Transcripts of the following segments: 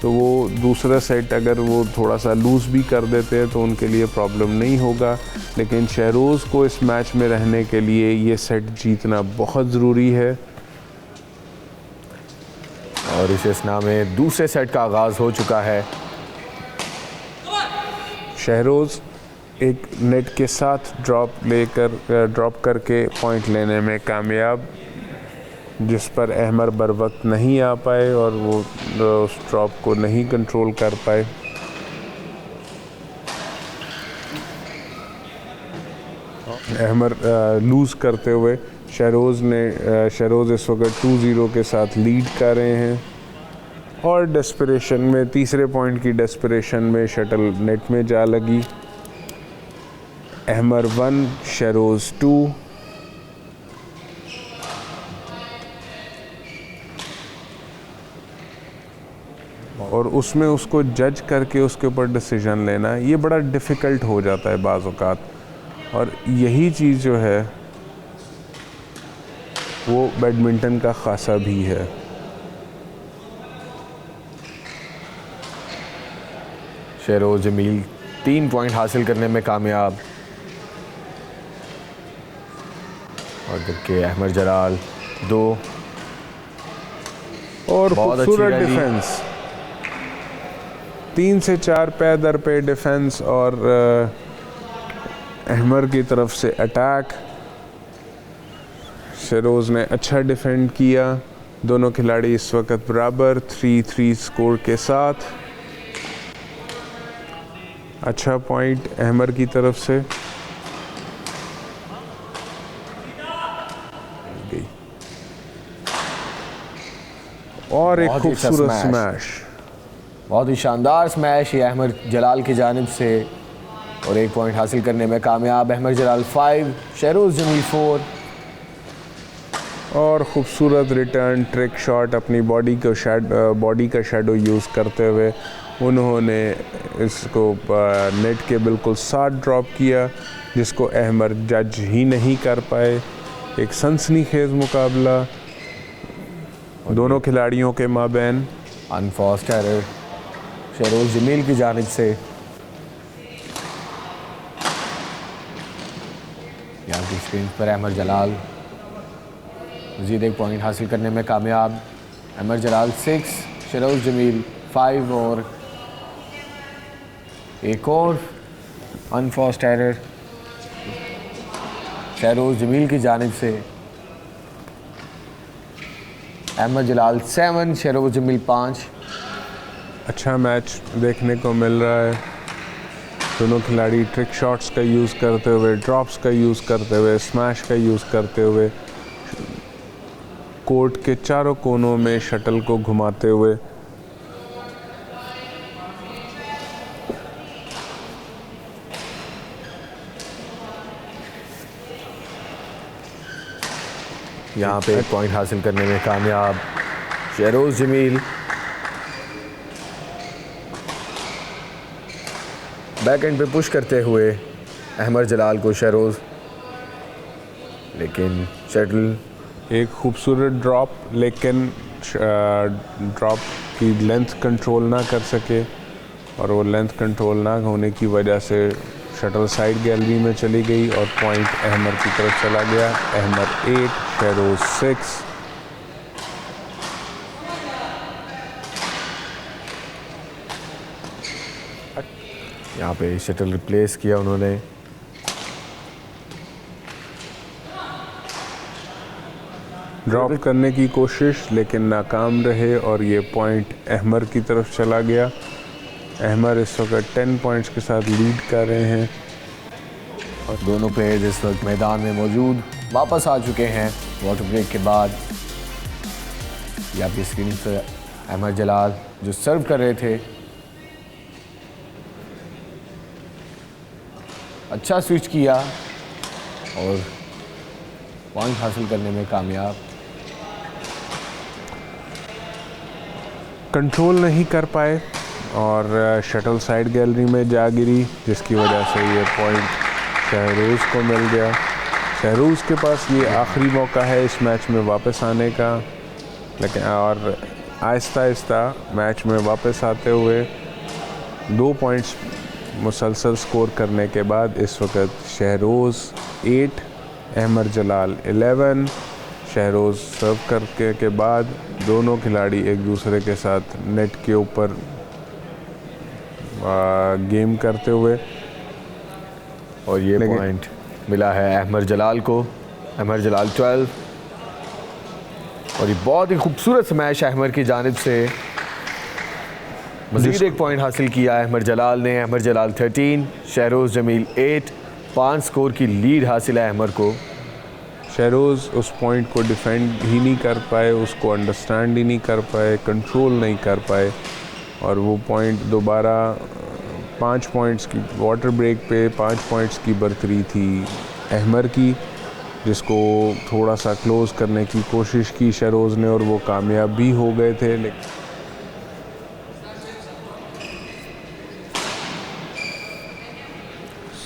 तो वो दूसरा सेट अगर वो थोड़ा सा लूज़ भी कर देते हैं तो उनके लिए प्रॉब्लम नहीं होगा। लेकिन शहरोज़ को इस मैच में रहने के लिए ये सेट जीतना बहुत ज़रूरी है। और इस स्ना में दूसरे सेट का आगाज़ हो चुका है। शहरोज़ एक नेट के साथ ड्रॉप करके पॉइंट लेने में कामयाब, जिस पर अहमर बर वक्त नहीं आ पाए और वो उस ड्रॉप को नहीं कंट्रोल कर पाए। अहमर लूज़ करते हुए शहरोज़ इस वक्त 2-0 के साथ लीड कर रहे हैं। और डेस्परेशन में, तीसरे पॉइंट की डेस्परेशन में शटल नेट में जा लगी। अहमर 1 शहरोज़ 2। और उसमें उसको जज करके उसके ऊपर डिसीजन लेना ये बड़ा डिफ़िकल्ट हो जाता है बाज़ औक़ात। और यही चीज़ जो है वो बैडमिंटन का ख़ासा भी है। शहरोज़ जमील 3 पॉइंट हासिल करने में कामयाब। और जबकि अहमद जलाल 2। और खूबसूरत डिफेंस, 3 से 4 पे दर पे डिफेंस और अहमर की तरफ से अटैक। शहरोज़ ने अच्छा डिफेंड किया। दोनों खिलाड़ी इस वक्त बराबर 3-3 स्कोर के साथ। अच्छा पॉइंट अहमर की तरफ से। और एक खूबसूरत स्मैश, बहुत ही शानदार स्मैश ये अहमद जलाल की जानिब से। और 1 पॉइंट हासिल करने में कामयाब। अहमद जलाल 5 शहरोज़ जमील 4। और ख़ूबसूरत रिटर्न ट्रिक शॉट अपनी बॉडी का शैडो यूज़ करते हुए उन्होंने इसको नेट के बिल्कुल साथ ड्रॉप किया, जिसको अहमद जज ही नहीं कर पाए। एक सनसनीखेज़ मुकाबला दोनों खिलाड़ियों के माबैन। अनफोर्स्ड एरर शहरोज़ जमील की जानिब से। यहाँ की स्क्रीन पर अहमद जलाल मज़ीद 1 पॉइंट हासिल करने में कामयाब। अहमद जलाल 6 शहरोज़ जमील 5। और एक और अनफोर्स्ड एरर शहरोज़ जमील की जानिब से। अहमद जलाल 7 शहरोज़ जमील 5। अच्छा मैच देखने को मिल रहा है। दोनों खिलाड़ी ट्रिक शॉट्स का यूज़ करते हुए, ड्रॉप्स का यूज़ करते हुए, स्मैश का यूज़ करते हुए कोर्ट के चारों कोनों में शटल को घुमाते हुए यहाँ पे 1 पॉइंट हासिल करने में कामयाब शहरोज़ जमील। बैक एंड पे पुश करते हुए अहमद जलाल को शहरोज़, लेकिन शटल एक खूबसूरत ड्रॉप, लेकिन ड्रॉप की लेंथ कंट्रोल ना कर सके। और वो लेंथ कंट्रोल ना होने की वजह से शटल साइड गैलरी में चली गई और पॉइंट अहमद की तरफ चला गया। अहमद 8 शहरोज़ 6। यहाँ पे शटल रिप्लेस किया उन्होंने। ड्रॉप करने की कोशिश लेकिन नाकाम रहे और ये पॉइंट अहमद की तरफ चला गया। अहमद इस वक्त 10 पॉइंट्स के साथ लीड कर रहे हैं। और दोनों प्लेयर्स इस वक्त मैदान में मौजूद वापस आ चुके हैं वाटर ब्रेक के बाद। ये आपकी स्क्रीन पर अहमद जलाल जो सर्व कर रहे थे, अच्छा स्विच किया और पॉइंट हासिल करने में कामयाब। कंट्रोल नहीं कर पाए और शटल साइड गैलरी में जा गिरी, जिसकी वजह से ये पॉइंट शहरोज़ को मिल गया। शहरोज़ के पास ये आखिरी मौका है इस मैच में वापस आने का, लेकिन और आहिस्ता आहिस्ता मैच में वापस आते हुए 2 पॉइंट्स मुसलसल स्कोर करने के बाद इस वक्त शहरोज़ 8 अहमद जलाल 11। शहरोज़ सर्व करके के बाद दोनों खिलाड़ी एक दूसरे के साथ नेट के ऊपर गेम करते हुए, और ये पॉइंट मिला है अहमद जलाल को। अहमद जलाल 12, और ये बहुत ही खूबसूरत स्मैश अहमद की जानिब से। मज़ीद एक पॉइंट हासिल किया अहमद जलाल ने। अहमद जलाल 13, शहरोज़ जमील 8। 5 स्कोर की लीड हासिल है अहमद को। शहरोज़ उस पॉइंट को डिफेंड ही नहीं कर पाए, उसको अंडरस्टैंड ही नहीं कर पाए, कंट्रोल नहीं कर पाए, और वो पॉइंट दोबारा 5 पॉइंट्स की वाटर ब्रेक पे 5 पॉइंट्स की बरतरी थी अहमद की, जिसको थोड़ा सा क्लोज़ करने की कोशिश की शहरोज़ ने, और वो कामयाब भी हो गए थे। लेकिन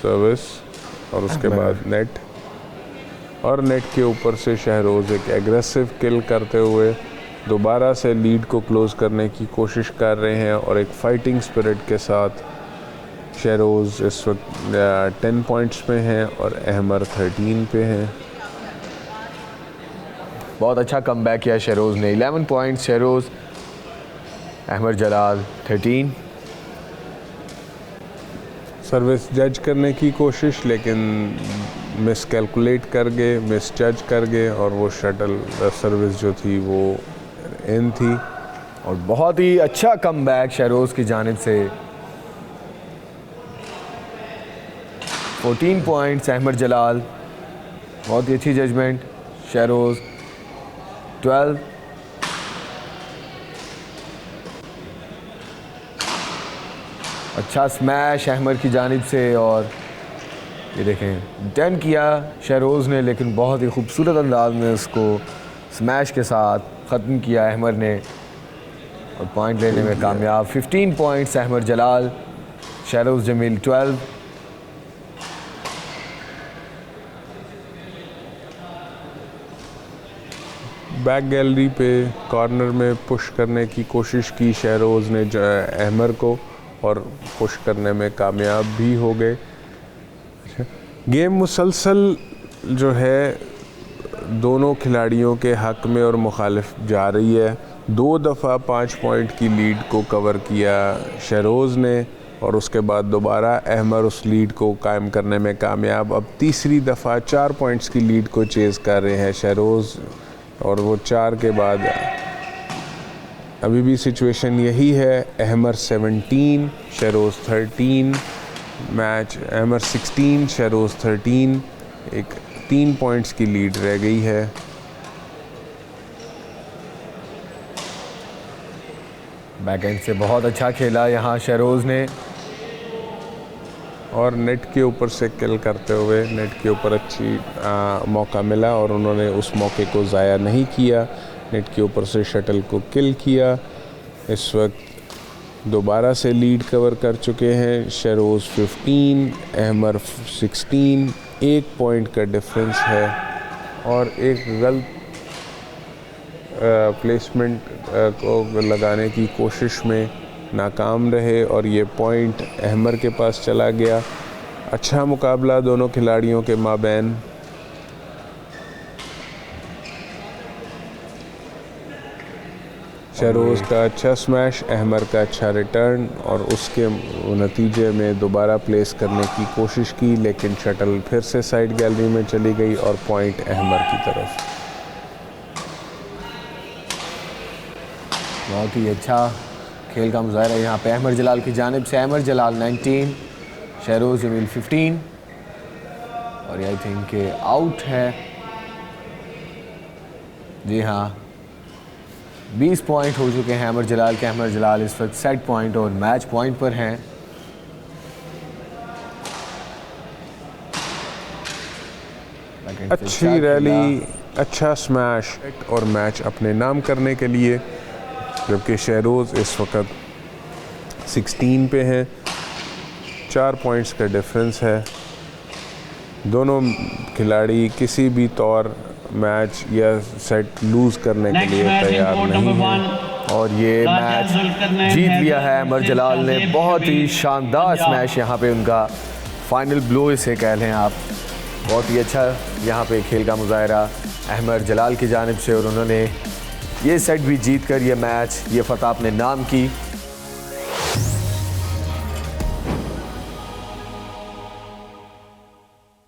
सर्विस और उसके बाद नेट, और नेट के ऊपर से शहरोज़ एक एग्रेसिव किल करते हुए दोबारा से लीड को क्लोज़ करने की कोशिश कर रहे हैं, और एक फाइटिंग स्पिरिट के साथ शहरोज़ इस वक्त 10 पॉइंट्स पे हैं और अहमद 13 पे हैं। बहुत अच्छा कमबैक किया शहरोज़ ने। 11 पॉइंट्स शहरोज़, अहमद जलाल 13। सर्विस जज करने की कोशिश, लेकिन मिस कैलकुलेट कर गए, मिस जज कर गए, और वो शटल सर्विस जो थी वो इन थी। और बहुत ही अच्छा कमबैक शहरोज़ की जानिब से। 14 पॉइंट्स अहमद जलाल, बहुत ही अच्छी जजमेंट। शहरोज़ 12। अच्छा स्मैश अहमद की जानिब से, और ये देखें 10 किया शहरोज़ ने, लेकिन बहुत ही खूबसूरत अंदाज में उसको स्मैश के साथ ख़त्म किया अहमद ने, और पॉइंट लेने में कामयाब। 15 पॉइंट्स अहमद जलाल, शहरोज़ जमील 12। बैक गैलरी पे कॉर्नर में पुश करने की कोशिश की शहरोज़ ने अहमद को, और पुश करने में कामयाब भी हो गए। गेम मुसलसल जो है दोनों खिलाड़ियों के हक़ में और मुखालिफ जा रही है। 2 दफ़ा 5 पॉइंट की लीड को कवर किया शहरोज़ ने, और उसके बाद दोबारा अहमद उस लीड को कायम करने में कामयाब। अब तीसरी दफ़ा 4 पॉइंट्स की लीड को चेज़ कर रहे हैं शहरोज़, और वो 4 के बाद अभी भी सिचुएशन यही है। अहमद 17, शहरोज़ 13। मैच अहमद 16, शहरोज़ 13। एक 3 पॉइंट्स की लीड रह गई है। बैकएंड से बहुत अच्छा खेला यहाँ शहरोज़ ने, और नेट के ऊपर से किल करते हुए नेट के ऊपर अच्छी मौका मिला, और उन्होंने उस मौके को ज़ाया नहीं किया। नेट के ऊपर से शटल को किल किया। इस वक्त दोबारा से लीड कवर कर चुके हैं शहरोज़ 15, अहमद 16। 1 पॉइंट का डिफरेंस है, और एक गलत प्लेसमेंट को लगाने की कोशिश में नाकाम रहे, और ये पॉइंट अहमद के पास चला गया। अच्छा मुकाबला दोनों खिलाड़ियों के माबैन। शहरोज़ का अच्छा स्मैश, अहमद का अच्छा रिटर्न, और उसके नतीजे में दोबारा प्लेस करने की कोशिश की, लेकिन शटल फिर से साइड गैलरी में चली गई, और पॉइंट अहमद की तरफ। बहुत ही अच्छा खेल का मुजाहरा है यहाँ पे अहमद जलाल की जानिब से। अहमद जलाल 19, शहरोज़ जमील 15, और आई थिंक के आउट है। जी हाँ, 20 पॉइंट हो चुके हैं अहमद जलाल के। अहमद जलाल इस वक्त सेट पॉइंट और मैच पॉइंट पर हैं। अच्छी रैली, अच्छा स्मैश और मैच अपने नाम करने के लिए, जबकि शहरोज़ इस वक्त 16 पे हैं। 4 पॉइंट्स का डिफरेंस है। दोनों खिलाड़ी किसी भी तौर मैच या सेट लूज़ करने के लिए तैयार नहीं हैं। और ये मैच जीत लिया है अहमद जलाल ने। बहुत ही शानदार स्मैश यहाँ पे उनका, फाइनल ब्लो इसे कह लें आप। बहुत ही अच्छा यहाँ पे खेल का मुजाहरा अहमद जलाल की जानिब से, और उन्होंने ये सेट भी जीत कर ये मैच, ये फतह अपने नाम की।